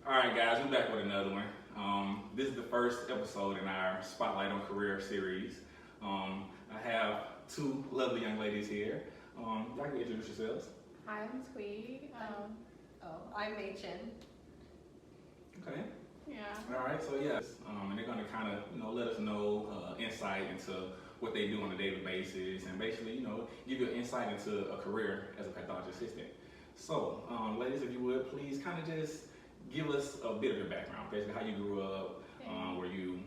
Alright guys, we're back with another one. This is the first episode in our Spotlight on Career series. I have two lovely young ladies here. Y'all can introduce yourselves. Hi, I'm Tweed. I'm Machen. Okay. Yeah. Alright, so yes, and they're gonna kind of, let us know insight into what they do on a daily basis and basically, give you an insight into a career as a pathology assistant. So, ladies, if you would, please kind of just give us a bit of your background, basically how you grew up, were you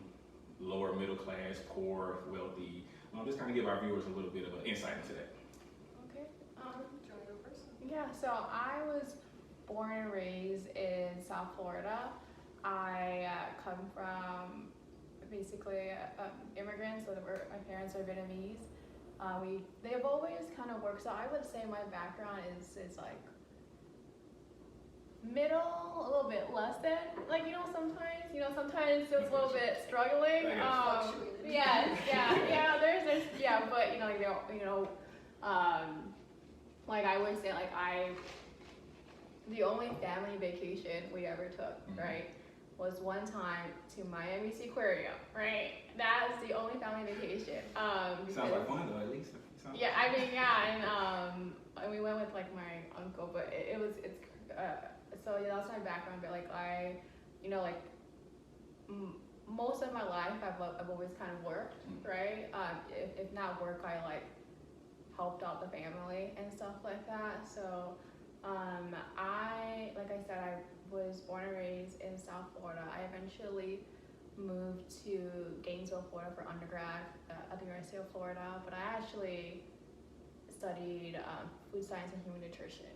lower, middle class, poor, wealthy, just kind of give our viewers a little bit of an insight into that. Okay. Do you want to go first? Yeah, so I was born and raised in South Florida. I come from basically immigrants, so my parents are Vietnamese. They've always kind of worked, so I would say my background is like middle, a little bit less than, sometimes it's a little bit struggling. Like I would say, the only family vacation we ever took, right, was one time to Miami Seaquarium, right? That's the only family vacation. Sounds like fun though, at least. And we went with like my uncle, but so yeah, that's my background. But most of my life, I've always kind of worked, right? If not work, I helped out the family and stuff like that. So like I said, I was born and raised in South Florida. I eventually moved to Gainesville, Florida for undergrad at the University of Florida, but I actually studied food science and human nutrition.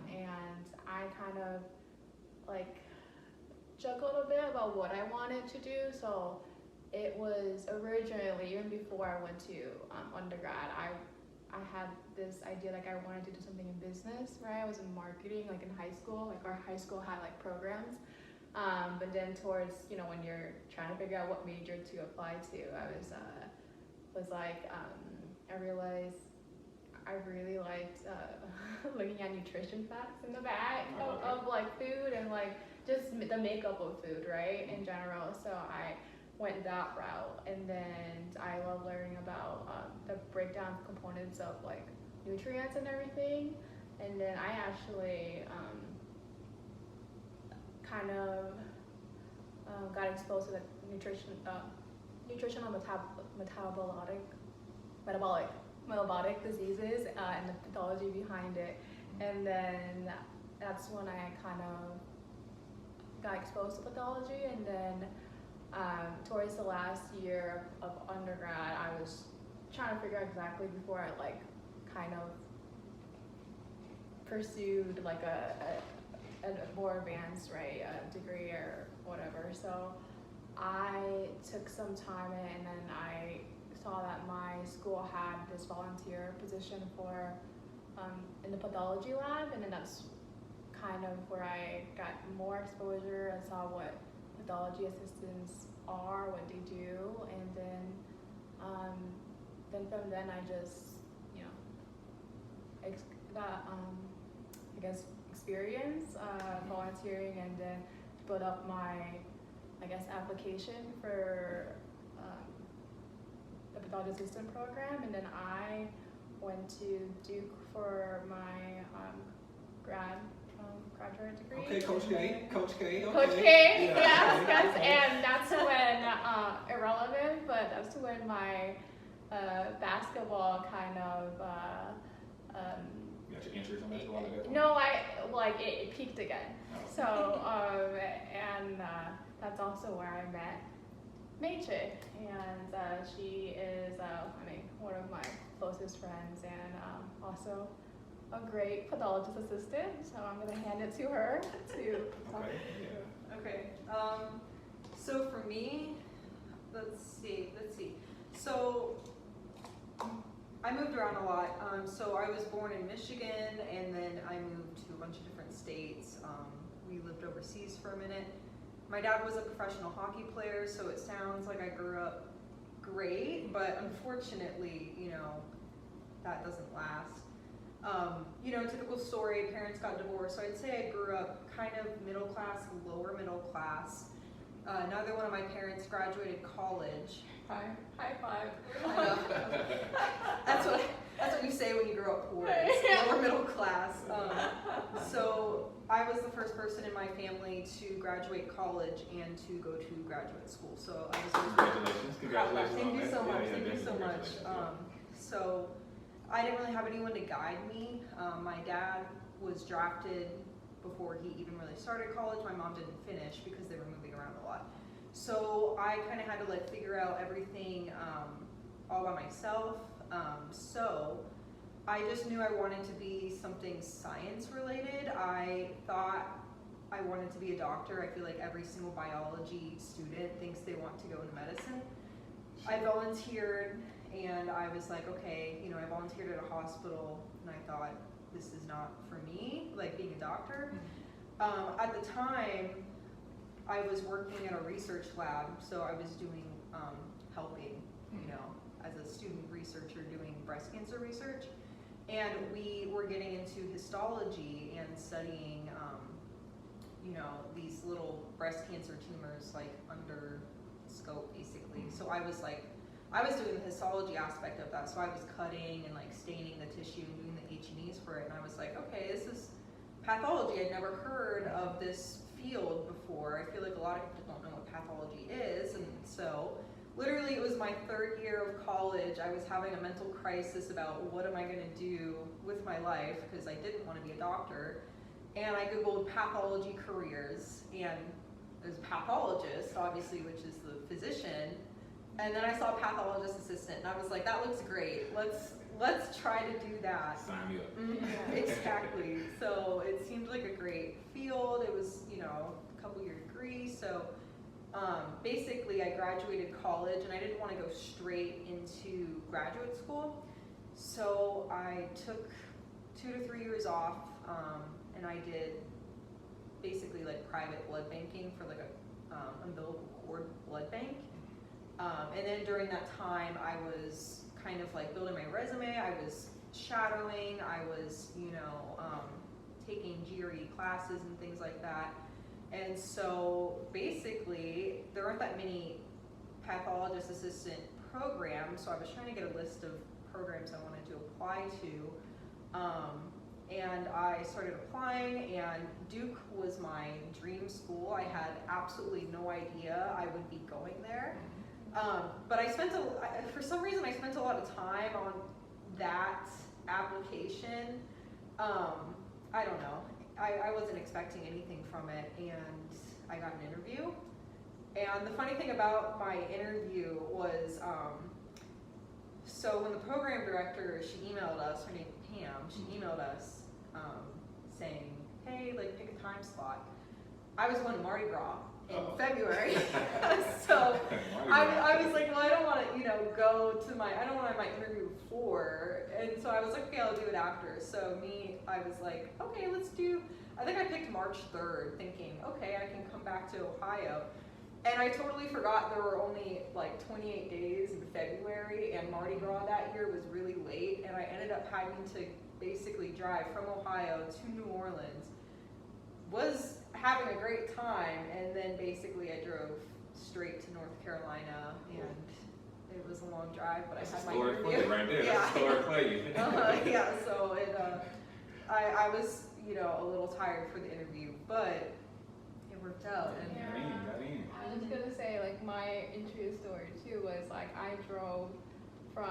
And I kind of juggled a bit about what I wanted to do. So it was originally, even before I went to undergrad, I had this idea I wanted to do something in business, right? I was in marketing in high school. Our high school had programs. But then towards, when you're trying to figure out what major to apply to, I realized I really liked looking at nutrition facts in the back of food and just the makeup of food, right, in general. So I went that route, and then I love learning about the breakdown components of nutrients and everything. And then I actually got exposed to the nutritional metabolic diseases and the pathology behind it. And then that's when I kind of got exposed to pathology. And then towards the last year of undergrad, I was trying to figure out exactly before I kind of pursued a more advanced degree or whatever. So I took some time and then I saw that my school had this volunteer position for in the pathology lab, and then that's kind of where I got more exposure. I saw what pathology assistants are, what they do, and then from then I just got experience volunteering, and then built up my application for the pathology assistant program. And then I went to Duke for my graduate degree. Okay, Coach K. Coach K, yeah, yes, okay. And that's when, irrelevant, but that's when my basketball kind of, You got your interest in basketball at that point? no, it peaked again. So, that's also where I met Machen, and she is, one of my closest friends, and also a great pathologist assistant. So I'm gonna hand it to her to talk. Okay. So for me, let's see. So I moved around a lot. So I was born in Michigan, and then I moved to a bunch of different states. We lived overseas for a minute. My dad was a professional hockey player, so it sounds like I grew up great, but unfortunately, that doesn't last. You know, typical story, parents got divorced. So I'd say I grew up kind of middle class, lower middle class. Neither one of my parents graduated college. High five. I know. That's what you say when you grow up poor, is lower middle class. So I was the first person in my family to graduate college and to go to graduate school. So I was Congratulations Thank on you that. so much. Yeah, Thank you so definitely much. congratulations. So I didn't really have anyone to guide me. My dad was drafted before he even really started college. My mom didn't finish because they were moving around a lot. So I kind of had to like figure out everything all by myself. So I just knew I wanted to be something science related. I thought I wanted to be a doctor. I feel like every single biology student thinks they want to go into medicine. I volunteered and I was like, okay, you know, I volunteered at a hospital and I thought, this is not for me, like being a doctor. At the time, I was working at a research lab, so I was doing helping, you know, as a student researcher doing breast cancer research. And we were getting into histology and studying, you know, these little breast cancer tumors like under scope basically. So I was doing the histology aspect of that. So I was cutting and like staining the tissue and doing the H&Es for it. And I was like, okay, this is pathology. I'd never heard of this field before. I feel like a lot of people don't know what pathology is. And so literally it was my third year of college. I was having a mental crisis about what am I going to do with my life because I didn't want to be a doctor. And I Googled pathology careers and there's a pathologist, obviously, which is the physician. And then I saw Pathologist Assistant and I was like, that looks great. Let's try to do that. Sign me up. Mm-hmm. Exactly. So it seemed like a great field. It was, you know, a couple year degree. So basically I graduated college and I didn't want to go straight into graduate school. So I took 2 to 3 years off and I did basically like private blood banking for like a umbilical cord blood bank. And then during that time I was kind of like building my resume. I was shadowing. I was, you know, taking GRE classes and things like that. And so basically there aren't that many pathologist assistant programs. So I was trying to get a list of programs I wanted to apply to. And I started applying and Duke was my dream school. I had absolutely no idea I would be going there. But for some reason I spent a lot of time on that application. I don't know. I wasn't expecting anything from it and I got an interview. And the funny thing about my interview was, so when the program director, she emailed us, her name is Pam, she emailed us saying, hey, like pick a time slot. I was going to Mardi Gras in February. So I was like, well, I don't want to, you know, I don't want to have my interview before. And so I was like, okay, I'll do it after. So I was like, okay, I think I picked March 3rd thinking, okay, I can come back to Ohio. And I totally forgot there were only like 28 days in February and Mardi Gras that year was really late. And I ended up having to basically drive from Ohio to New Orleans. Was having a great time, and then basically I drove straight to North Carolina, and it was a long drive, but That's I had my story interview. for you right there. Yeah. That's a story for you. Yeah, so I was, you know, a little tired for the interview, but it worked out. And Got in. I was gonna say, like, my interview story too was like I drove from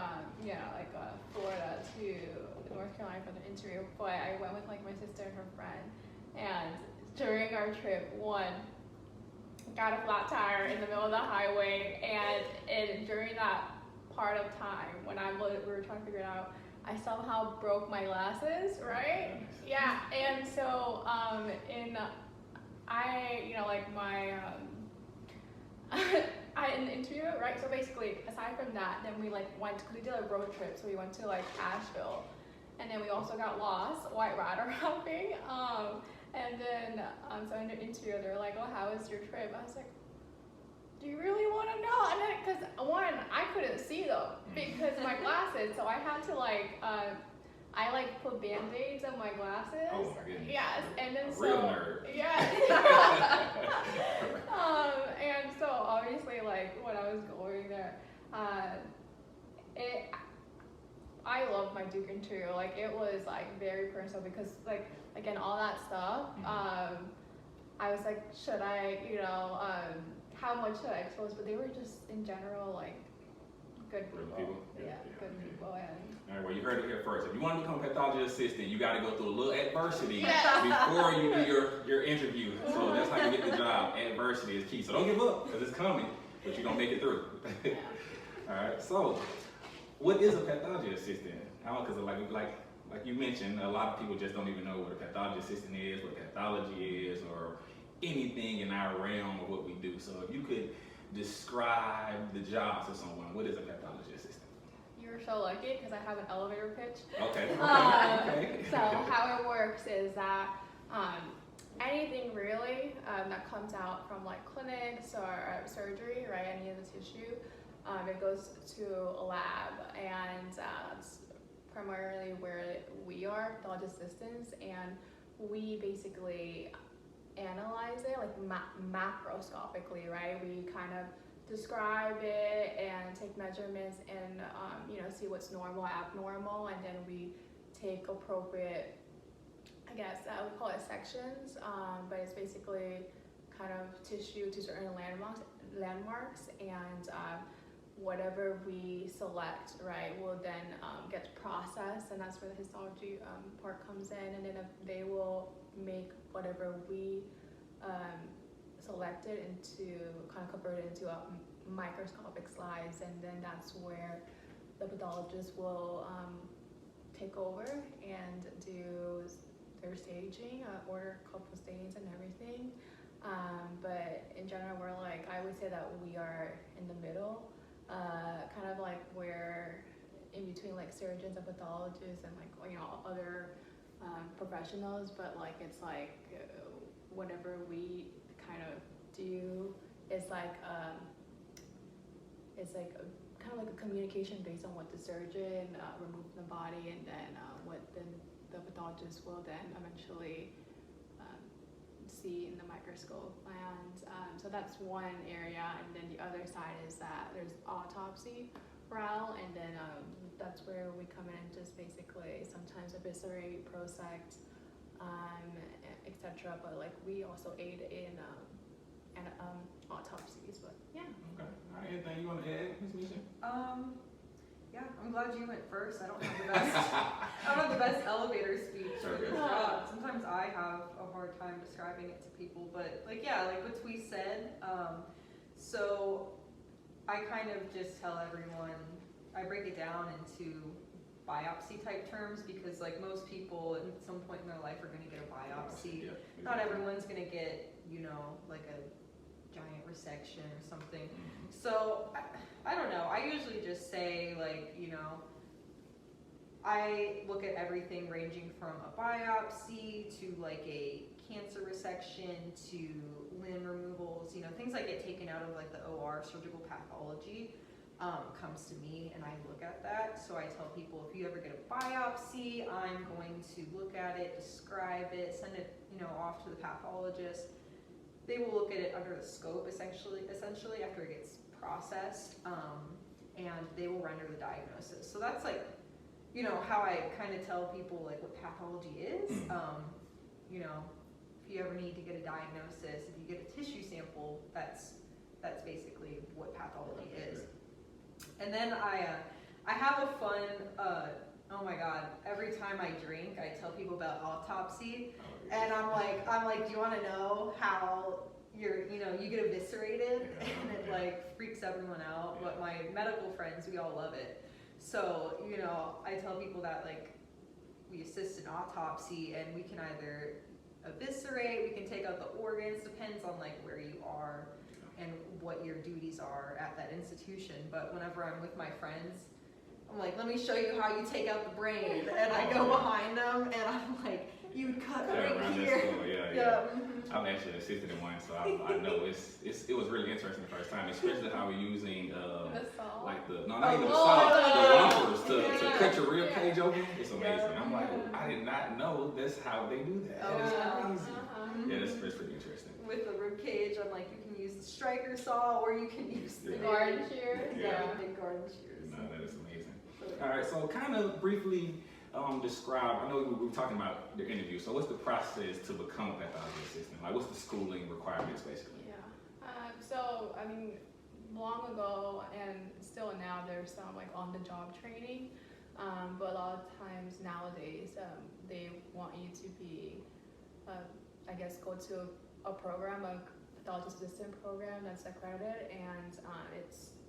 Florida to North Carolina for the interview, but I went with like my sister and her friend, and during our trip, got a flat tire in the middle of the highway, and during that part of time when we were trying to figure it out, I somehow broke my glasses, right? Yeah, and so in the interview, right? So basically, aside from that, then we did a road trip. So we went to like Asheville, and then we also got lost white rider hopping. And then so in the interview, they were like, "Oh, how was your trip?" I was like, "Do you really want to know?" And then, because one, I couldn't see them because of my glasses, so I had to I like put band-aids on my glasses. Oh my goodness. Yes, and then so Real nerd. yeah. And so obviously, like when I was going there, I love my Duke and too. Like it was like very personal because like again all that stuff. I was like, should I, how much should I expose? But they were just in general like good people. Yeah, good people. And all right, well, you heard it here first. If you want to become a pathology assistant, you got to go through a little adversity Yes. before you do your interview. So that's how you get the job. Adversity is key. So don't give up because it's coming, but you're going to make it through. yeah. All right, so what is a pathology assistant? Because like you mentioned, a lot of people just don't even know what a pathology assistant is, what pathology is, or anything in our realm of what we do. So if you could describe the job to someone, what is a pathology assistant? You're so lucky because I have an elevator pitch. Okay. So how it works is that anything really that comes out from like clinics or surgery, right? Any of the tissue, it goes to a lab, and that's primarily where we are, pathology assistants, and we basically analyze it like macroscopically, right? We kind of describe it and take measurements and see what's normal, abnormal, and then we take appropriate, I guess we call it sections, but it's basically kind of tissue to certain landmarks, and whatever we select, right, will then get processed, and that's where the histology part comes in, and then they will make whatever we selected into, kind of converted into a microscopic slides, and then that's where the pathologist will take over and do their staging, order a couple stains and everything. But in general, we're like, I would say that we are in the middle, kind of like we're in between like surgeons and pathologists and like other professionals, but like it's like whatever we kind of do is like kind of like a communication based on what the surgeon removed from the body, and then what then the pathologist will then eventually see in the microscope. And so that's one area, and then the other side is that there's autopsy route, and then that's where we come in and just basically sometimes eviscerate, prosect, etc. But like we also aid in autopsies. But yeah. Okay. All right. Anything you want to add, Ms. Misha? Yeah, I'm glad you went first. I don't have the best. I don't have the best elevator speech for this job. Sometimes I have a hard time describing it to people, but like what we said. So I kind of just tell everyone. I break it down into biopsy type terms because like most people at some point in their life are going to get a biopsy. Yeah, exactly. Not Not everyone's going to get like a giant resection or something. Mm-hmm. So I don't know. I usually just say like, I look at everything ranging from a biopsy to like a cancer resection to limb removals, things that get taken out of like the OR, surgical pathology, comes to me and I look at that. So I tell people if you ever get a biopsy, I'm going to look at it, describe it, send it, off to the pathologist. They will look at it under the scope essentially after it gets processed, and they will render the diagnosis. So that's like, how I kind of tell people like what pathology is. If you ever need to get a diagnosis, if you get a tissue sample, that's basically what pathology is. And then I have a fun, oh my God, every time I drink, I tell people about autopsy. And I'm like, do you want to know how you get eviscerated? And it like freaks everyone out. But my medical friends, we all love it. So, I tell people that like we assist in autopsy and we can either eviscerate, we can take out the organs, depends on like where you are and what your duties are at that institution. But whenever I'm with my friends, I'm like, let me show you how you take out the brain. And I go behind them and I'm like, you would cut cut right around here. that school. Yeah. Yeah. I've actually assisted in one, so I know it was really interesting the first time, especially how we're using The saw. like not even the Oh, saw, the- the rompers to yeah. cut your rib cage open. It's amazing. Yeah. I'm like, I did not know that's how they do that. Oh, That is yeah. crazy. Uh-huh. Yeah, that's pretty interesting. With the rib cage, I'm like, you can use the striker saw or you can use the Yeah. Garden shears. Yeah. the big garden shears. No, that is amazing. So, All right, so kind of briefly describe, I know we were talking about the interview, so what's the process to become a pathology assistant? Like, what's the schooling requirements, basically? Yeah. So, I mean, long ago and still now, there's some like on-the-job training, but a lot of times nowadays, they want you to be, I guess, go to a program, a pathologist assistant program that's accredited, and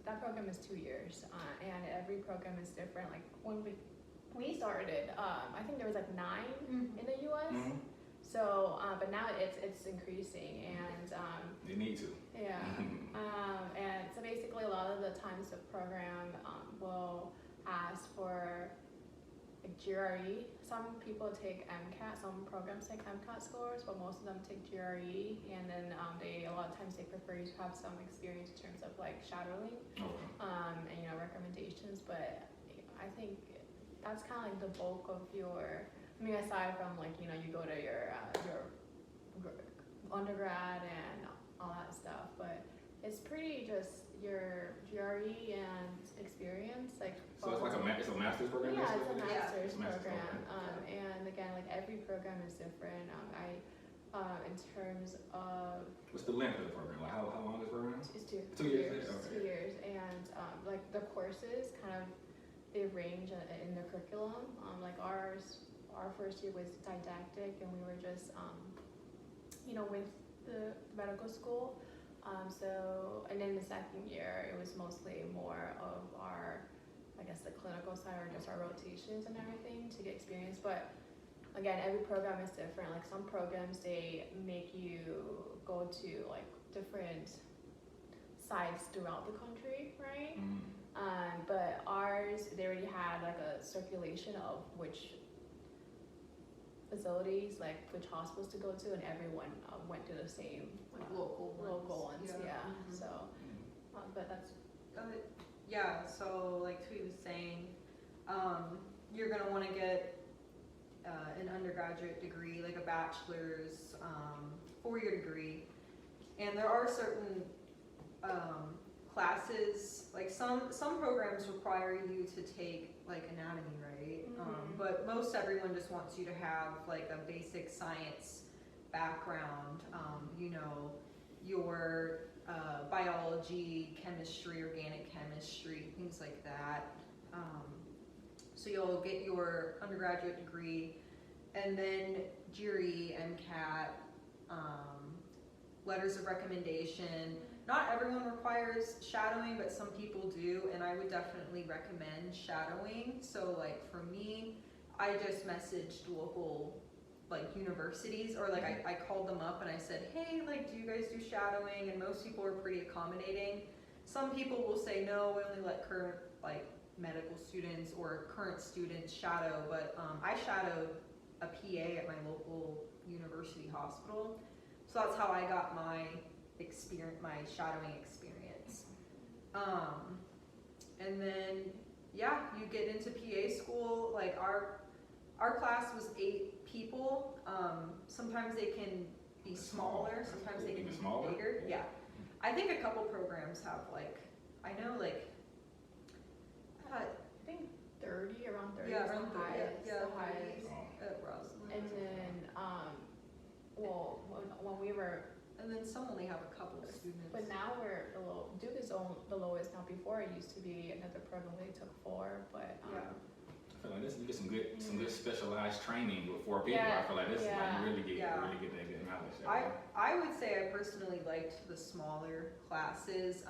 that program is 2 years, and every program is different. Like when we started, I think there was like 9 in the U.S. Mm-hmm. So, but now it's increasing, and You need to. yeah, and so basically a lot of the times the program will ask for like GRE. Some people take MCAT, some programs take MCAT scores, but most of them take GRE, and then a lot of times they prefer you to have some experience in terms of like shadowing, Okay. and recommendations. But I think that's kind of like the bulk of your. I mean, aside from like you go to your undergrad and all that stuff, but it's pretty just your GRE and experience, like. So it's like it's a master's program? Yeah, it's a basically? master's It's a master's program, program. and again, like every program is different. In terms of What's the length of the program? Like, how long is the program? it's 2 2 years, okay. 2 years, and like the courses kind of they range in the curriculum. Like our first year was didactic, and we were just with the medical school. And then the second year, it was mostly more of our, I guess, the clinical side or just our rotations and everything to get experience. But again, every program is different. Like some programs, they make you go to like different sites throughout the country, right? But ours, they already had like a circulation of which facilities, like which hospitals to go to, and everyone went to the same local ones. Yeah. So, but that's yeah. So like Tweet was saying, you're gonna want to get an undergraduate degree, like a bachelor's, 4-year degree, and there are certain classes, like some programs require you to take like anatomy, right? But most everyone just wants you to have like a basic science background, your biology, chemistry, organic chemistry, things like that. So you'll get your undergraduate degree, and then GRE, MCAT, letters of recommendation. Not everyone requires shadowing, but some people do, and I would definitely recommend shadowing. So like for me, I just messaged local like universities, or like I called them up and I said, hey, like, do you guys do shadowing? And most people are pretty accommodating. Some people will say, no, we only let current like medical students or current students shadow, but I shadowed a PA at my local university hospital. So that's how I got my shadowing experience. And then, yeah, you get into PA school. Like our class was 8 people. Sometimes they can be smaller, sometimes they can be bigger. Yeah. I think a couple programs have I think 30, around 30 yeah, is around the highest. yeah, the highest. at Roslyn. And then, when we were, And then some only have a couple of students. but now we're Duke is the lowest now. Before it used to be another program where they took 4, but Yeah. I feel like you get some good specialized training with 4 people. Yeah, I feel like this yeah. like you really get Yeah. that good knowledge. I would say I personally liked the smaller classes.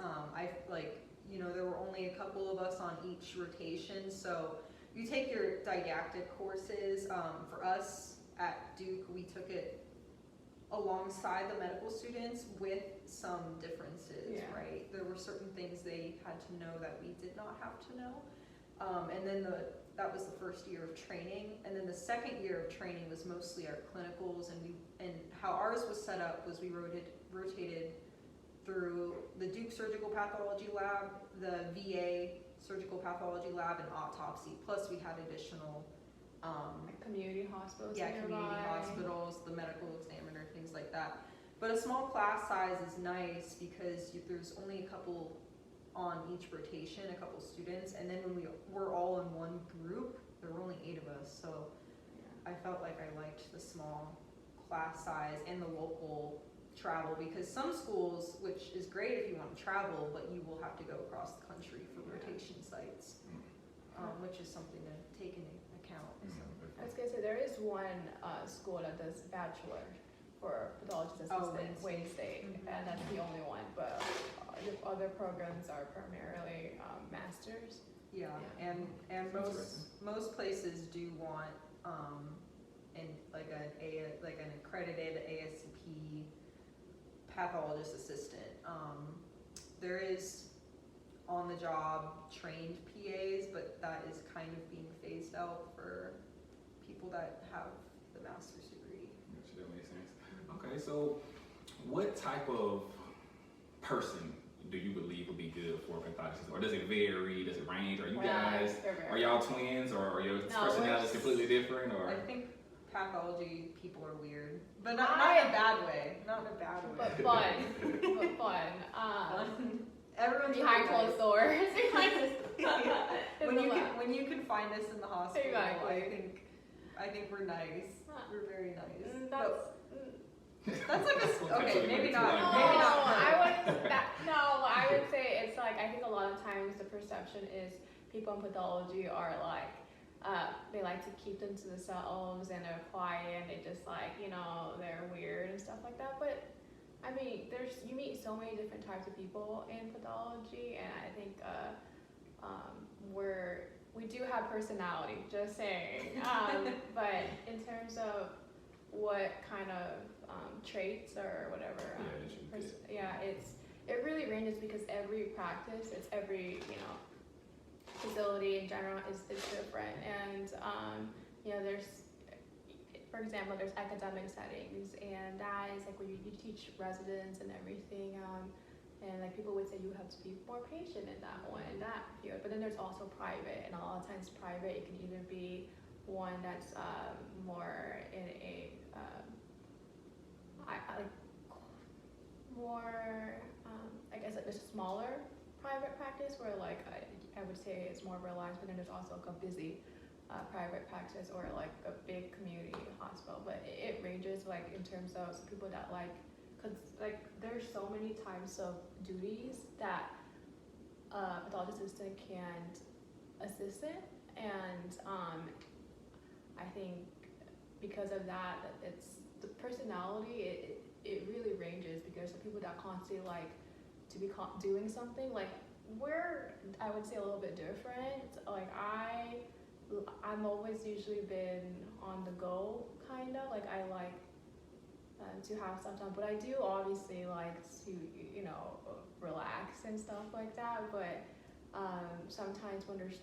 There were only a couple of us on each rotation, so you take your didactic courses. For us at Duke, we took it alongside the medical students with some differences, Yeah. right? There were certain things they had to know that we did not have to know. And then that was the first year of training, and then the second year of training was mostly our clinicals, and how ours was set up was we rotated through the Duke Surgical Pathology Lab, the VA Surgical Pathology Lab, and autopsy. Plus we had additional Community hospitals. community nearby. hospitals, the medical examiner, things like that. But a small class size is nice because there's only a couple on each rotation, a couple students, and then when we were all in one group, there were only 8 of us, so I felt like I liked the small class size and the local travel, because some schools, which is great if you want to travel, but you will have to go across the country for rotation sites, which is something to take into account. So. I was gonna say there is one school that does bachelor for Pathologists Assistant, Wayne State, and that's the only one. But the other programs are primarily masters. Yeah, and most places do want an accredited ASCP pathologist assistant. There is on the job trained PAs, but that is kind of being phased out for people that have the master's degree. That makes sense. Okay, so what type of person do you believe would be good for a pathologist? Or does it vary? Does it range? Are y'all twins, or are your personalities completely different? Or I think pathology people are weird, but not in a bad way. Not in a bad way. But fun. Everyone's behind really closed doors. When you can find us in the hospital, Exactly. I think we're nice. We're very nice. That's like okay, maybe not. I would say it's like, I think a lot of times the perception is people in pathology are like, they like to keep them to themselves and they're quiet and they just like, they're weird and stuff like that. But I mean, you meet so many different types of people in pathology, and I think we do have personality, just saying. But in terms of what kind of traits or whatever, it really ranges, because every practice, every facility in general is different, and there's, for example, there's academic settings, and that is like where you teach residents and everything, and like people would say you have to be more patient in that one, in that field. But then there's also private, and a lot of times private, it can either be one that's more in a I guess like there's a smaller private practice where like I would say it's more relaxed, but then there's also like a busy private practice or like a big community hospital. But it ranges like in terms of some people that like, because like there's so many types of duties that a pathologist assistant can't assist in, and I think because of that it's the personality, it really ranges, because the people that constantly like to be doing something, like we're, I would say, a little bit different. Like I'm always usually been on the go, kind of like I like to have stuff done, but I do obviously like to relax and stuff like that. But sometimes when there's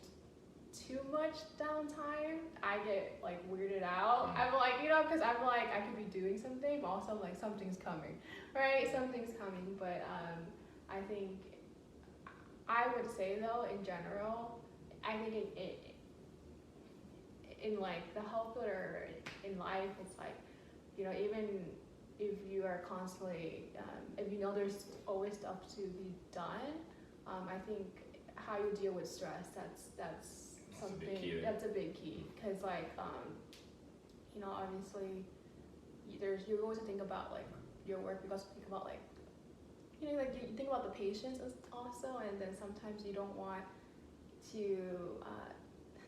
too much downtime, I get like weirded out. I'm like, because I'm like, I could be doing something, but also like something's coming, right? Something's coming. But I think I would say though, in general, I think it in like the health field or in life, it's like, even if you are constantly, if there's always stuff to be done, I think how you deal with stress, that's something, that's a big key, because like obviously you always think about like your work, because you think about like you think about the patients also, and then sometimes you don't want to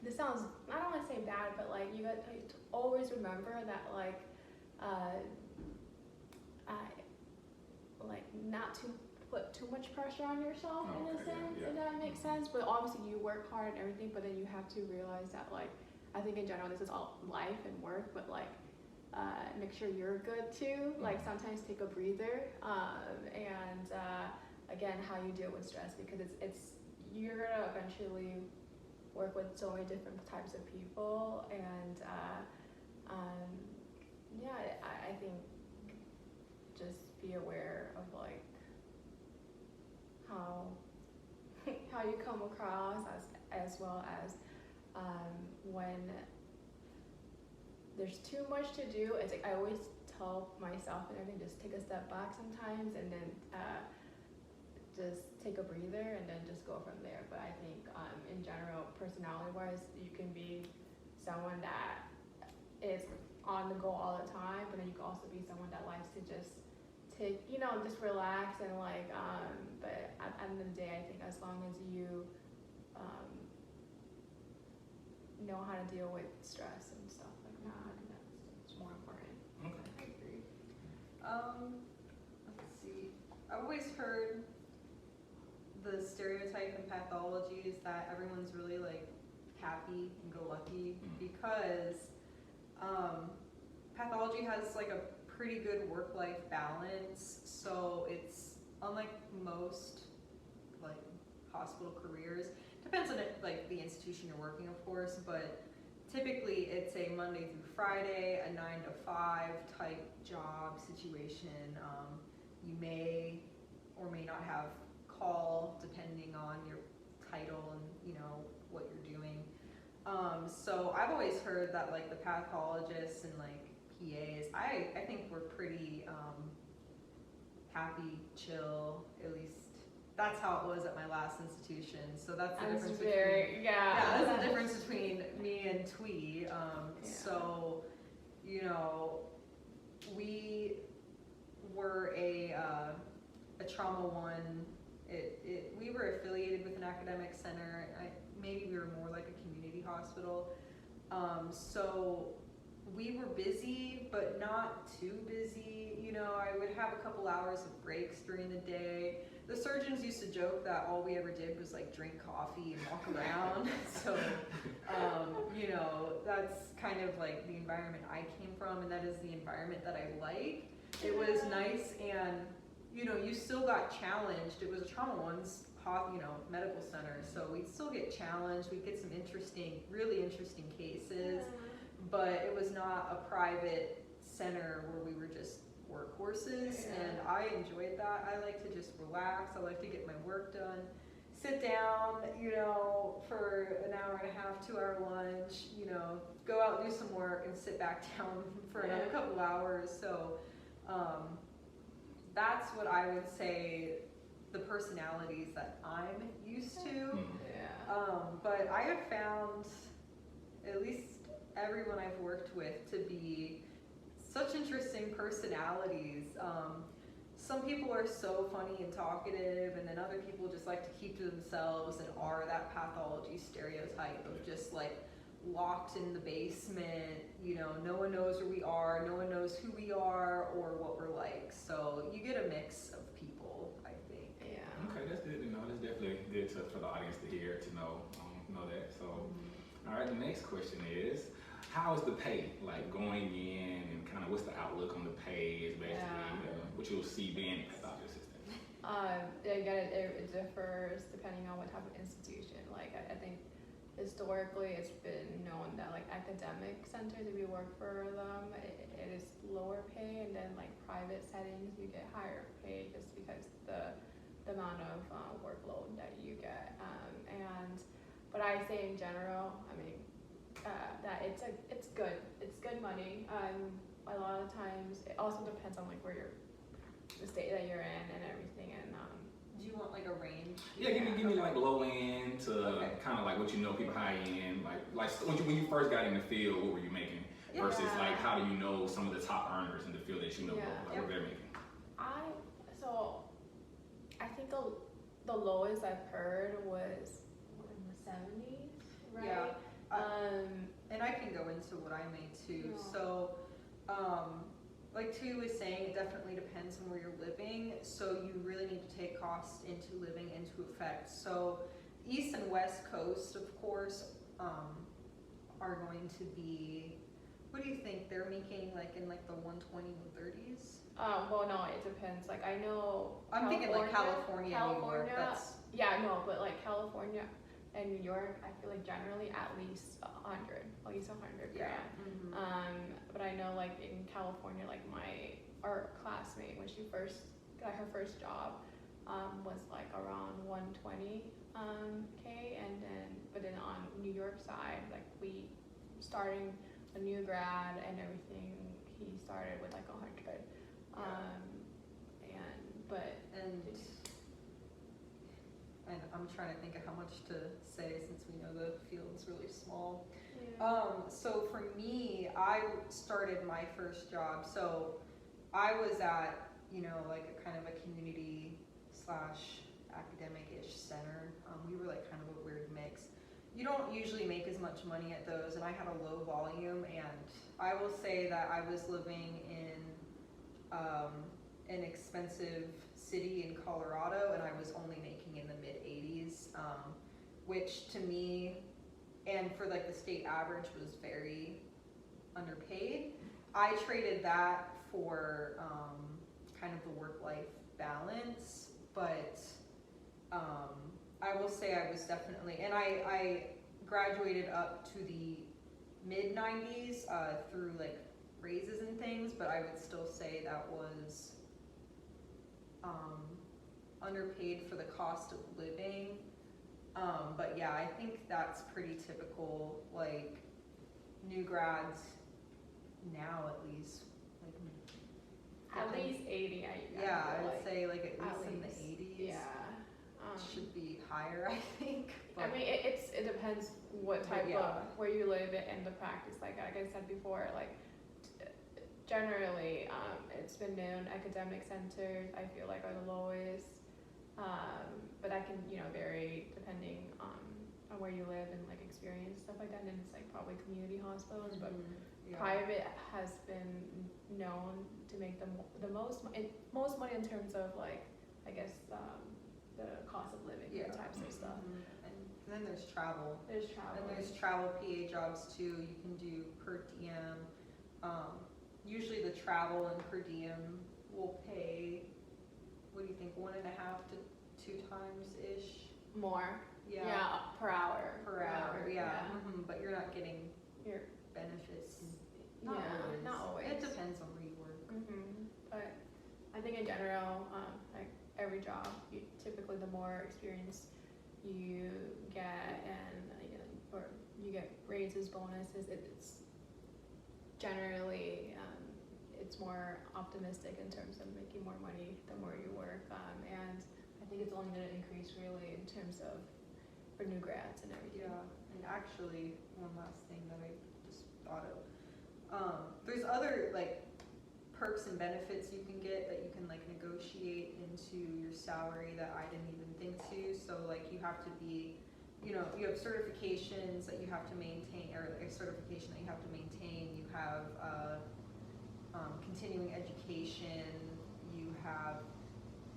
this sounds, I don't want to say bad, but like you got to always remember that like not to put too much pressure on yourself, in a sense, if that makes sense. But obviously you work hard and everything, but then you have to realize that like, I think in general this is all life and work, but like make sure you're good too. Like sometimes take a breather, and again, how you deal with stress, because it's you're gonna eventually work with so many different types of people, and yeah, I think just be aware of like how how you come across, as well as when there's too much to do. It's like I always tell myself and everything, just take a step back sometimes, and then just take a breather, and then just go from there. But I think in general, personality-wise, you can be someone that is on the go all the time, but then you can also be someone that likes to just take, just relax and like, but at the end of the day, I think as long as you know how to deal with stress and stuff like that, I think that's more important. Okay. I agree. Let's see. I've always heard the stereotype in pathology is that everyone's really like happy and go lucky, because pathology has like a pretty good work-life balance. So it's unlike most like hospital careers. Depends on it, like the institution you're working, of course, but typically it's a Monday through Friday, a 9 to 5 type job situation. You may or may not have call depending on your title and what you're doing. So I've always heard that like the pathologists and like PAs, I think we're pretty happy, chill, at least that's how it was at my last institution. So that's the difference between that's the difference between me and Twee. So we were a trauma one. We were affiliated with an academic center. Maybe we were more like a community hospital. So we were busy, but not too busy. I would have a couple hours of breaks during the day. The surgeons used to joke that all we ever did was like drink coffee and walk around. So, that's kind of like the environment I came from, and that is the environment that I like. It was nice, and you still got challenged. It was a trauma one's medical center, so we'd still get challenged. We'd get some really interesting cases, but it was not a private center where we were just workhorses, and I enjoyed that. I like to just relax. I like to get my work done, sit down, for an hour and a half, 2 hour lunch, go out and do some work and sit back down for another couple hours. So that's what I would say the personalities that I'm used to. But I have found at least everyone I've worked with to be such interesting personalities. Some people are so funny and talkative, and then other people just like to keep to themselves and are that pathology stereotype of just like locked in the basement, no one knows where we are, no one knows who we are or what we're like. So you get a mix of people, I think. Okay, that's good to know. That's definitely good for the audience to hear, to know that. So, all right, the next question is, how is the pay, like going in, and kind of what's the outlook on the pay is basically what you'll see being a pathology assistant? Again, it differs depending on what type of institution. Like I think historically it's been known that like academic centers, if you work for them, it is lower pay, and then like private settings you get higher pay just because the amount of workload that you get. But I say in general, I mean, that it's good money. A lot of times it also depends on like the state that you're in and everything. And do you want like a range? Yeah, give me like low end to kind of like what people high end. Like when you first got in the field, what were you making? Versus like how do you know some of the top earners in the field that what they're making? I think the lowest I've heard was in the 70s, right? Yeah. And I can go into what I made too. Yeah. So, like Twee was saying, it definitely depends on where you're living. So you really need to take cost into living into effect. So East and West Coast, of course, are going to be, what do you think? They're making like in like the 120, 130s? Well, no, it depends. Like I know I'm thinking like California, New York. but like California, in New York, I feel like generally at least 100 grand. But I know like in California, like our classmate, when she first got her first job, was like around 120 K, and then on New York side, like we starting a new grad and everything, he started with like 100. And I'm trying to think of how much to say since we know the field's really small. Yeah. So for me, I started my first job. So I was at, like a kind of a community / academic-ish center. We were like kind of a weird mix. You don't usually make as much money at those, and I had a low volume, and I will say that I was living in an expensive city in Colorado, and I was only making in the mid-80s, which to me, and for like the state average, was very underpaid. I traded that for kind of the work-life balance, but I will say I was definitely, and I graduated up to the mid-90s through like raises and things, but I would still say that was underpaid for the cost of living. But yeah, I think that's pretty typical, like new grads now at least. At least 80, I would say like at least in the 80s. Yeah. Should be higher, I think. I mean, it depends what type of, where you live and the practice. Like I said before, like generally, it's been known academic centers, I feel like, are the lowest. But that can, vary depending on where you live and like experience, stuff like that. And it's like probably community hospitals, but private has been known to make the most money in terms of like, I guess, the cost of living and types of stuff. And then there's travel. There's travel. And there's travel PA jobs too. You can do per diem. Usually the travel and per diem will pay, what do you think, 1.5 to 2 times ish? More. Yeah. Per hour. But you're not getting your benefits. Not always. It depends on where you work. But I think in general, like every job, typically the more experience you get or you get raises, bonuses, it's generally it's more optimistic in terms of making more money the more you work, and I think it's only going to increase really in terms of for new grads and everything. Yeah, and actually one last thing that I just thought of, there's other like perks and benefits you can get that you can like negotiate into your salary that I didn't even think to. So like you have to be, you have certifications that you have to maintain, or like a certification that you have to maintain. You have continuing education. You have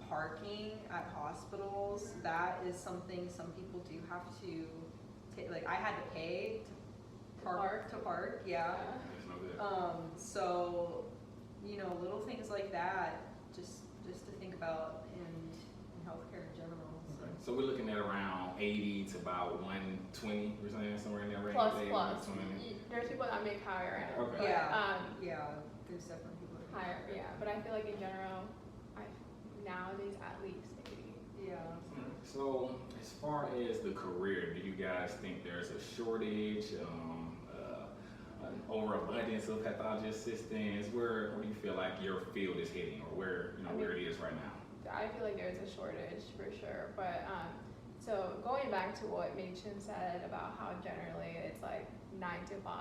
parking at hospitals. That is something some people do have to take. Like I had to pay to park. Yeah. So little things like that, just to think about in healthcare in general. So we're looking at around 80 to about 120, we're saying, somewhere in that range. Plus. There's people that make higher end. Okay. There's definitely people that make higher. Yeah, but I feel like in general, nowadays at least 80. Yeah. So as far as the career, do you guys think there's a shortage, an overabundance of pathology assistants? Where do you feel like your field is heading, or where where it is right now? I feel like there's a shortage for sure, but so going back to what Machen said about how generally it's like 9 to 5,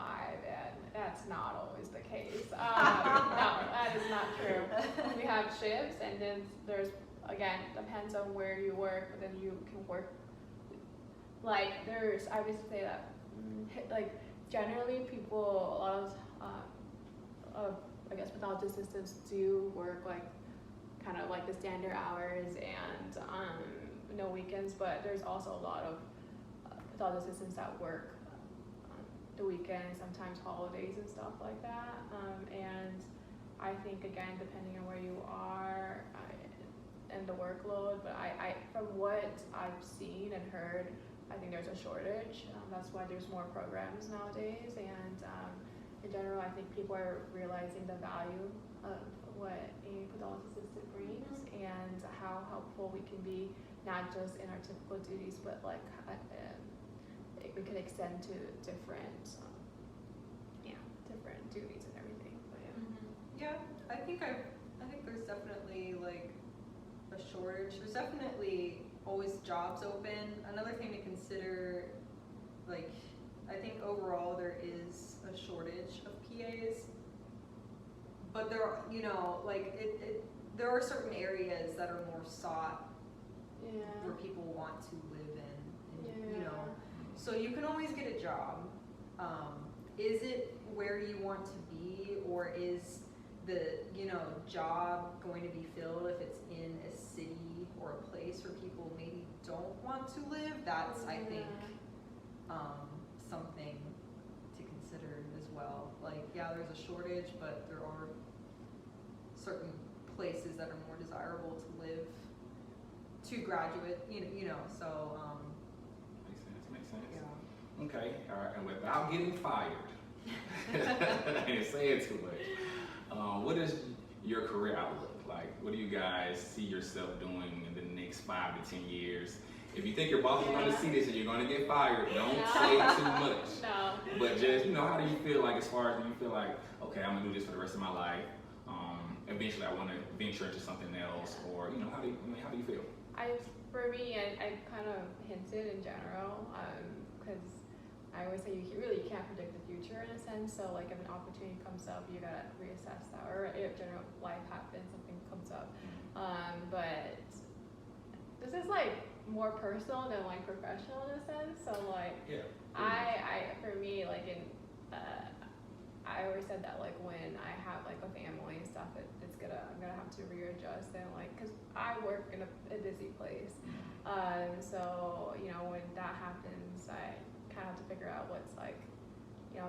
and that's not always the case. No, that is not true. We have shifts, and then there's, again, depends on where you work, but then you can work, like I would say that, like generally people, a lot of I guess pathology assistants do work like kind of like the standard hours and no weekends, but there's also a lot of pathology assistants that work the weekends, sometimes holidays and stuff like that. And I think, again, depending on where you are and the workload, but I from what I've seen and heard, I think there's a shortage. That's why there's more programs nowadays, and in general, I think people are realizing the value of what a pathologist assistant brings and how helpful we can be, not just in our typical duties, but like we could extend to different, different duties and everything. But Yeah, I think there's definitely like a shortage. There's definitely always jobs open. Another thing to consider, like, I think overall there is a shortage of PAs, but there are, there are certain areas that are more sought where people want to live in, so you can always get a job. Is it where you want to be, or is the job going to be filled if it's in a city or a place where people maybe don't want to live? That's I think something to consider as well. Like, yeah, there's a shortage, but there are certain places that are more desirable to live to graduate, so Makes sense. yeah. Okay, all right, and without getting fired, and saying too much, what is your career outlook? Like, what do you guys see yourself doing in the next 5 to 10 years? If you think your boss is going to see this and you're going to get fired, don't say too much. No. But just, how do you feel like, as far as, do you feel like, okay, I'm going to do this for the rest of my life? Eventually I want to venture into something else, or, how do you feel? For me, I kind of hinted in general, because I always say you really can't predict the future in a sense. So like if an opportunity comes up, you gotta reassess that, or if general life happens, something comes up. But this is like more personal than like professional in a sense. So like I for me, like I always said that like when I have like a family and stuff, I'm gonna have to readjust, and like, cause I work in a busy place, so when that happens, I kind of have to figure out what's like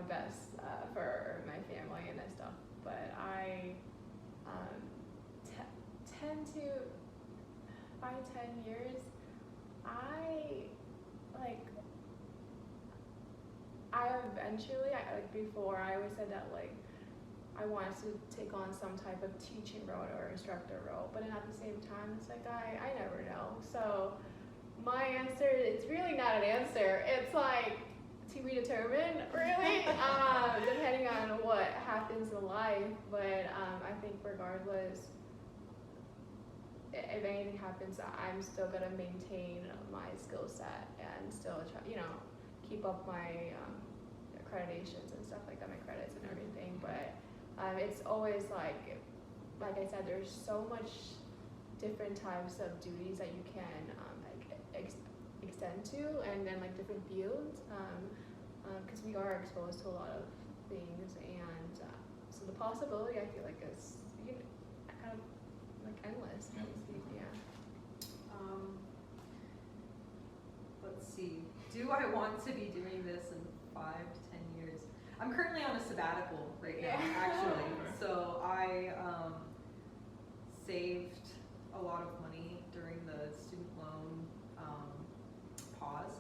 best for my family and that stuff. But I tend to 5 to 10 years, before I always said that like I wanted to take on some type of teaching role or instructor role, but then at the same time, it's like I never know. So my answer, it's really not an answer. It's like to be determined, really, depending on what happens in life. But I think regardless, if anything happens, I'm still gonna maintain my skill set and still try, keep up my accreditations and stuff like that, my credits and everything. But it's always like I said, there's so much different types of duties that you can extend to, and then like different fields, because we are exposed to a lot of things, and so the possibility I feel like is kind of like endless. Yeah. Let's see. Do I want to be doing this in 5 to 10 years? I'm currently on a sabbatical right now, actually. So I saved a lot of money during the student loan pause,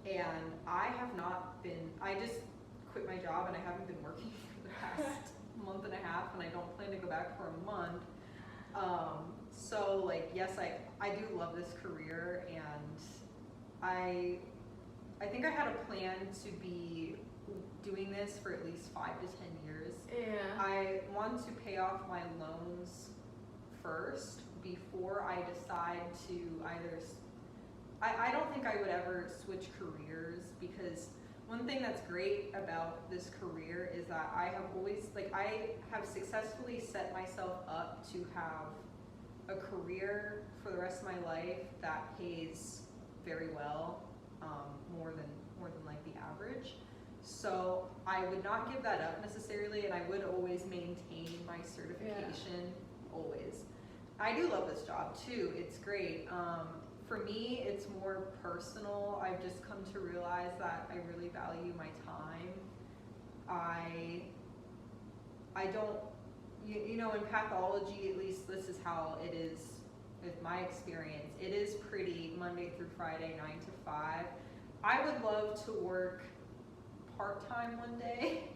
and I have not been. I just quit my job, and I haven't been working for the past month and a half, and I don't plan to go back for a month. So like, yes, I do love this career, and I think I had a plan to be doing this for at least 5 to 10 years. Yeah. I want to pay off my loans first before I decide to either. I don't think I would ever switch careers, because one thing that's great about this career is that I have successfully set myself up to have a career for the rest of my life that pays very well, more than like the average. So I would not give that up necessarily, and I would always maintain my certification, always. I do love this job too, it's great. For me, it's more personal. I've just come to realize that I really value my time. I don't, in pathology, at least this is how it is with my experience. It is pretty Monday through Friday, 9 to 5. I would love to work part-time one day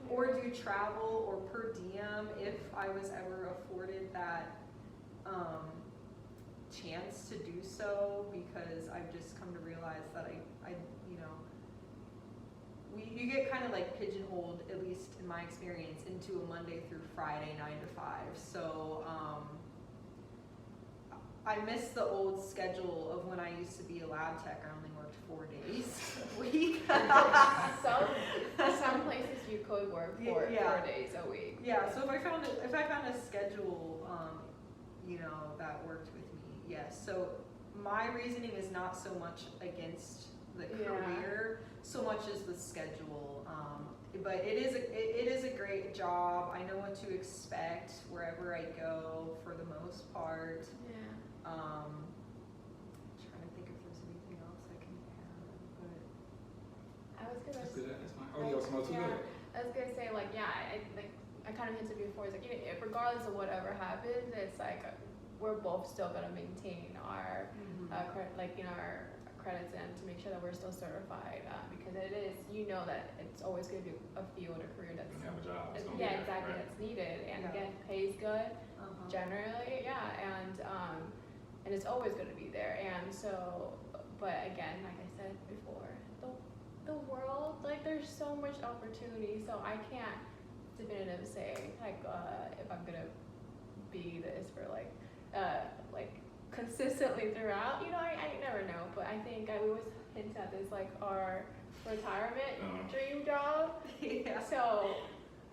or do travel or per diem if I was ever afforded that chance to do so, because I've just come to realize that I you know, you get kind of like pigeonholed, at least in my experience, into a Monday through Friday 9 to 5. So I miss the old schedule of when I used to be a lab tech. I only worked 4 days a week. Some places you could work 4 days a week. Yeah. So if I found a schedule, you know, that worked with me, yes. So my reasoning is not so much against the career, so much as the schedule. But it is a great job. I know what to expect wherever I go for the most part. Yeah. Trying to think if there's anything else I can add, but I was gonna. That's good. That's fine. Oh, you also know too good. I was gonna say like I kind of hinted before. It's like, you know, if regardless of whatever happens, it's like we're both still gonna maintain our our credits and to make sure that we're still certified, because it is, you know, that it's always gonna be a field, a career that's You have a job. It's gonna be yeah, there, exactly, right? that's needed, and again, pays good generally, and it's always gonna be there, and so, but again, like I said before, the world, like, there's so much opportunity, so I can't definitively say like if I'm gonna be this for like consistently throughout, you know, I never know, but I think we always hint at this, like, our retirement dream job. yeah. So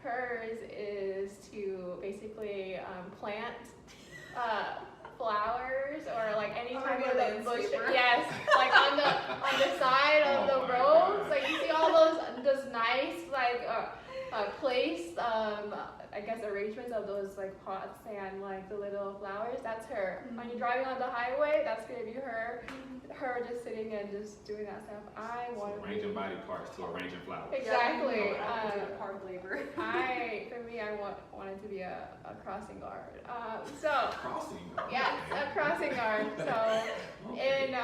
hers is to basically plant flowers or like any type of bush. Yes, like on the side of the roads. Like you see all those nice like placed I guess arrangements of those like pots and like the little flowers. That's her. When you're driving on the highway, that's gonna be her. Her just sitting and just doing that stuff. I want to arranging body parts to arranging flowers. exactly. Hard labor. For me, I wanted to be a crossing guard. So Crossing guard. yes, a crossing guard. So in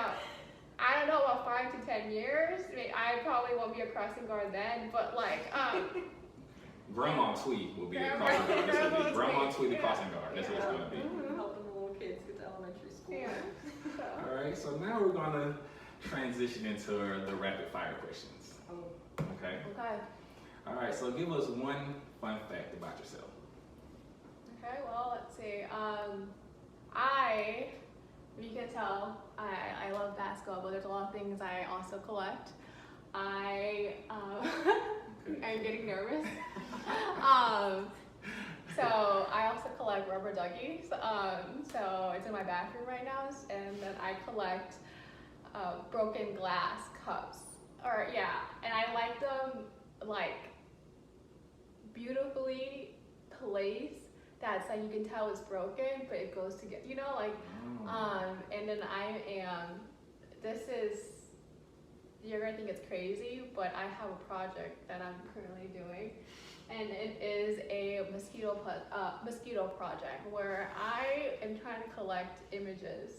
I don't know, about 5 to 10 years, I probably won't be a crossing guard then, but like Grandma Tweet will be the crossing guard. This will be Grandma Tweet the crossing guard. That's what it's gonna be. Helping the little kids get to elementary school. Yeah. So. All right. So now we're gonna transition into the rapid fire questions. Oh. Okay. Okay. All right. So give us one fun fact about yourself. Okay. Well, let's see. You can tell, I love basketball, but there's a lot of things I also collect. I'm getting nervous. So I also collect rubber duckies. So it's in my bathroom right now, and then I collect broken glass cups. And I like them like beautifully placed. That's like you can tell it's broken, but it goes together. You know, like, and then you're gonna think it's crazy, but I have a project that I'm currently doing, and it is a mosquito project where I am trying to collect images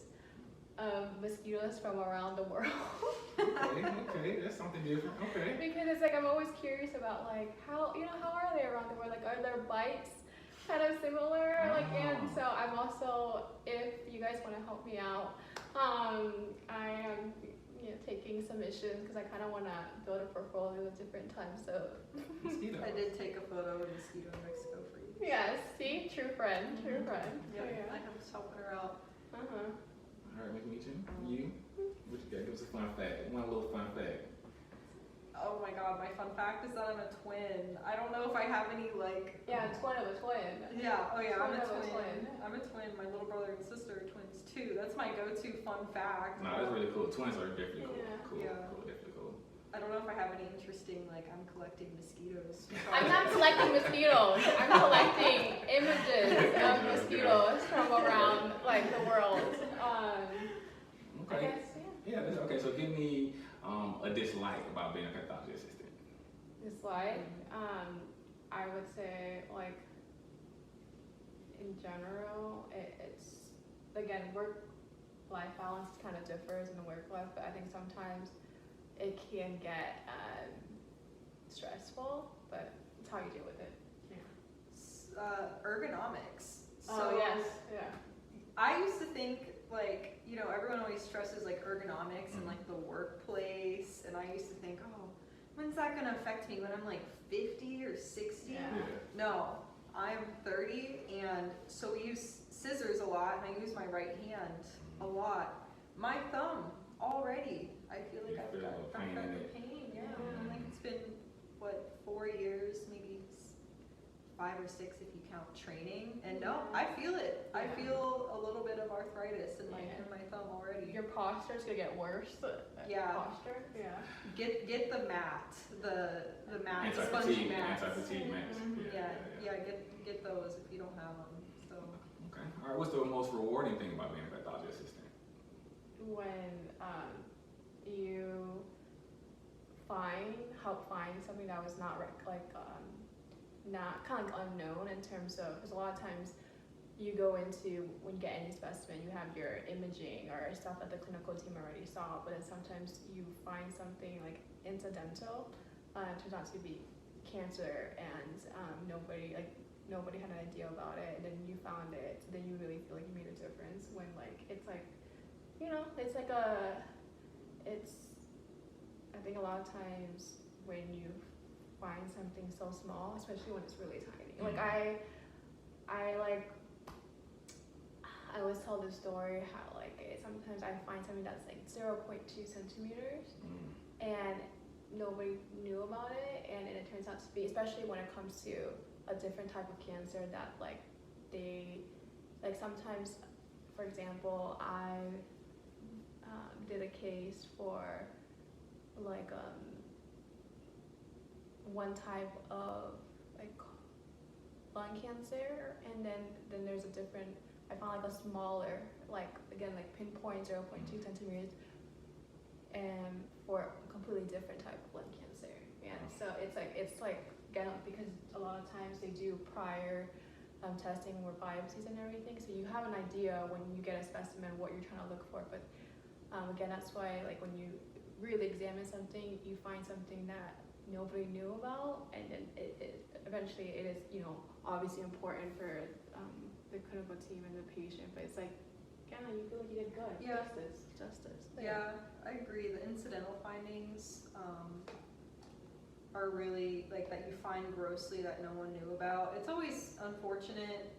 of mosquitoes from around the world. Okay, that's something different. Okay. Because it's like I'm always curious about like how are they around the world? Like, are their bites kind of similar? Like, and so I'm also, if you guys want to help me out, I am taking submissions because I kind of want to build a portfolio of different types of Mosquitoes. I did take a photo of a mosquito in Mexico for you. Yes, see, true friend. Yep, Yeah. I was helping her out. All right, Miss Meechin, you? What you got? Give us a fun fact. One little fun fact. Oh my god, my fun fact is that I'm a twin. I don't know if I have any like... Yeah, twin of a twin. Yeah, oh yeah, I'm a Twin of a twin. twin. I'm a twin. My little brother and sister are twins too. That's my go-to fun fact. No, that's really cool. Twins are definitely cool. Yeah. Cool, Yeah. cool, definitely cool. I don't know if I have any interesting, like, I'm collecting mosquitoes. I'm not collecting mosquitoes. I'm collecting images of mosquitoes from around like the world. I Okay. guess, Yeah, okay, so give me a dislike about being a pathology assistant. Dislike, I would say, like, in general, it's, again, work-life balance kind of differs in the work life, but I think sometimes it can get stressful, but it's how you deal with it. Ergonomics. Oh, yes, yeah. I used to think, like, you know, everyone always stresses like ergonomics and like the workplace, and I used to think, oh, when's that gonna affect me, when I'm like 50 or 60? Yeah. No, I'm 30, and so we use scissors a lot, and I use my right hand a lot. My thumb already, I feel like I've got the pain. Yeah, and like it's been what, 4 years, maybe 5 or 6 if you count training, and no, I feel it. I feel a little bit of arthritis in my thumb already. Your posture's gonna get worse. Posture. Yeah. Get the mat, the mat, the Anti-fatigue, spongy mats. anti-fatigue mats. Yeah. Get those if you don't have them. So. Okay. All right. What's the most rewarding thing about being a pathology assistant? When you help find something that was not not kind of like unknown in terms of, because a lot of times you go into, when you get any specimen, you have your imaging or stuff that the clinical team already saw, but then sometimes you find something like incidental, turns out to be cancer, and nobody had an idea about it, and then you found it, so then you really feel like you made a difference, when like it's like, you know, it's like I think a lot of times when you find something so small, especially when it's really tiny. Like I always tell the story how like sometimes I find something that's like 0.2 centimeters, and nobody knew about it, and it turns out to be, especially when it comes to a different type of cancer, that like they, like sometimes, for example, I did a case for like one type of like lung cancer, and then there's a different, I found like a smaller, like again like pinpoint 0.2 centimeters, and for a completely different type of lung cancer. And so it's like again, because a lot of times they do prior testing or biopsies and everything, so you have an idea when you get a specimen what you're trying to look for, but again, that's why like when you really examine something, you find something that nobody knew about, and then it eventually it is, you know, obviously important for the clinical team and the patient, but it's like, again, you feel like you did good. Yeah. Justice. Yeah, I agree. The incidental findings are really like that you find grossly that no one knew about. It's always unfortunate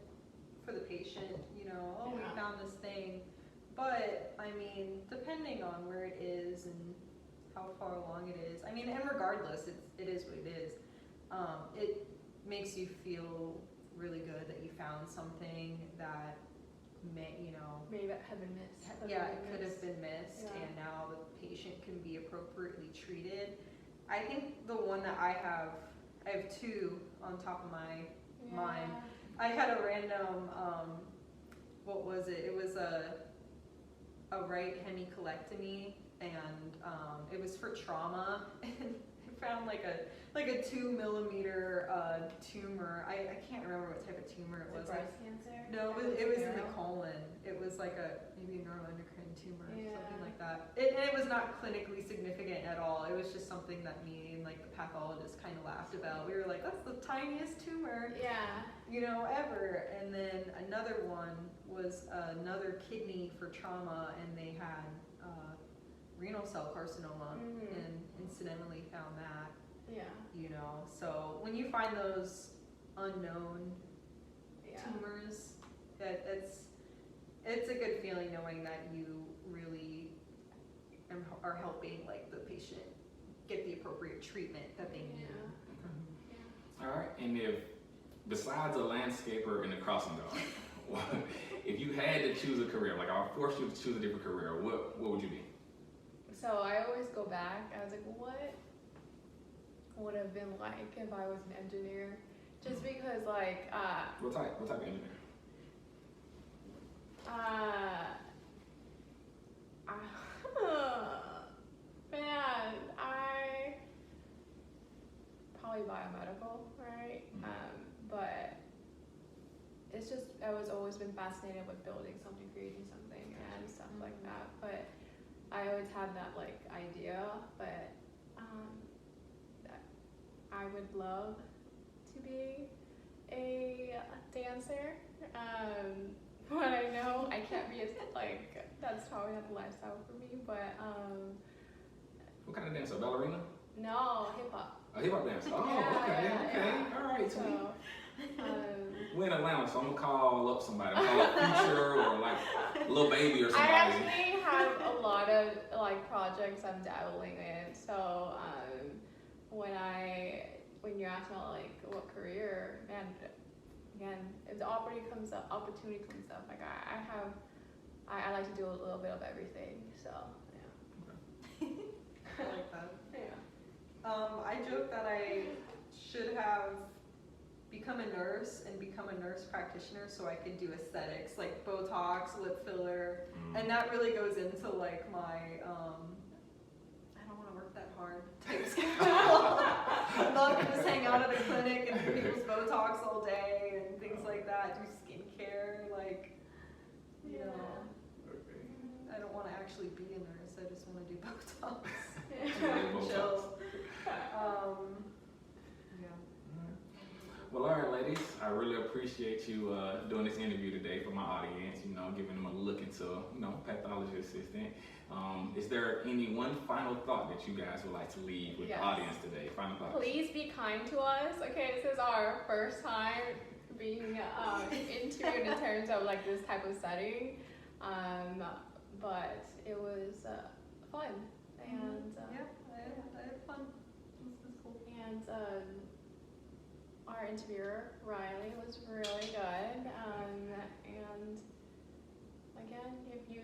for the patient, you know, oh, we found this thing, but I mean, depending on where it is and how far along it is, I mean, and regardless, it is what it is. It makes you feel really good that you found something that maybe that had been missed. It could have been missed, and now the patient can be appropriately treated. I think the one that I have 2 on top of my mind. I had a random, what was it? It was a right hemicolectomy, and it was for trauma, and I found like a 2 millimeter tumor. I can't remember what type of tumor it was. Breast cancer? No, it was in the colon. It was like maybe a neuroendocrine tumor, something like that. It was not clinically significant at all. It was just something that me and like the pathologist kind of laughed about. We were like, that's the tiniest tumor, ever. And then another one was another kidney for trauma, and they had renal cell carcinoma, and incidentally found that. So when you find those unknown tumors, it's a good feeling knowing that you really are helping like the patient get the appropriate treatment that they need. All right, and if besides a landscaper and a crossing guard, if you had to choose a career, like I'll force you to choose a different career, what would you be? So I always go back. I was like, what would have been like if I was an engineer? Just because, like, what type of engineer? Man, I probably biomedical, right? But it's just, I was always been fascinated with building something, creating something, and stuff like that. But I I always had that like idea, but I would love to be a dancer. But I know I can't be like, that's probably not the lifestyle for me, but What kind of dancer? Ballerina? no, hip hop. A hip hop dancer. Oh, Yeah, okay, yeah, okay. yeah. All right, sweet. So, We're in Atlanta, so I'm gonna call up somebody. Call up Future or like Lil Baby or I somebody. actually have a lot of like projects I'm dabbling in. So when you ask me like what career, and again, if the opportunity comes up, like I like to do a little bit of everything. So yeah. I like that. Yeah. I joke that I should have become a nurse and become a nurse practitioner so I could do aesthetics like Botox, lip filler, and that really goes into like my I don't want to work that hard type schedule. I'm not gonna just hang out at a clinic and do people's Botox all day and things like that. Do skincare, like you know. Okay. I don't want to actually be a nurse. I just want to do Botox. Botox. Chill. Yeah. Well, all right, ladies. I really appreciate you doing this interview today for my audience. You know, giving them a look into pathology assistant. Is there any one final thought that you guys would like to leave with the audience today? Final thoughts. Please be kind to us. Okay, this is our first time being interviewed in terms of like this type of setting, but it was fun and I had fun. This was cool. and our interviewer Riley was really good. And again, if you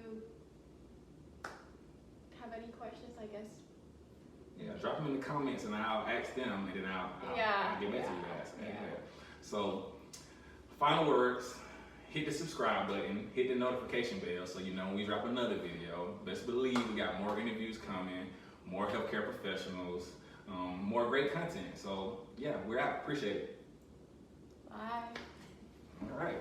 have any questions, I guess. Yeah, drop them in the comments and I'll ask them and then I'll get back to you guys. Yeah. So, final words, hit the subscribe button, hit the notification bell so you know when we drop another video. Best believe we got more interviews coming, more healthcare professionals, more great content. So yeah, we're out. Appreciate it. Bye. All right.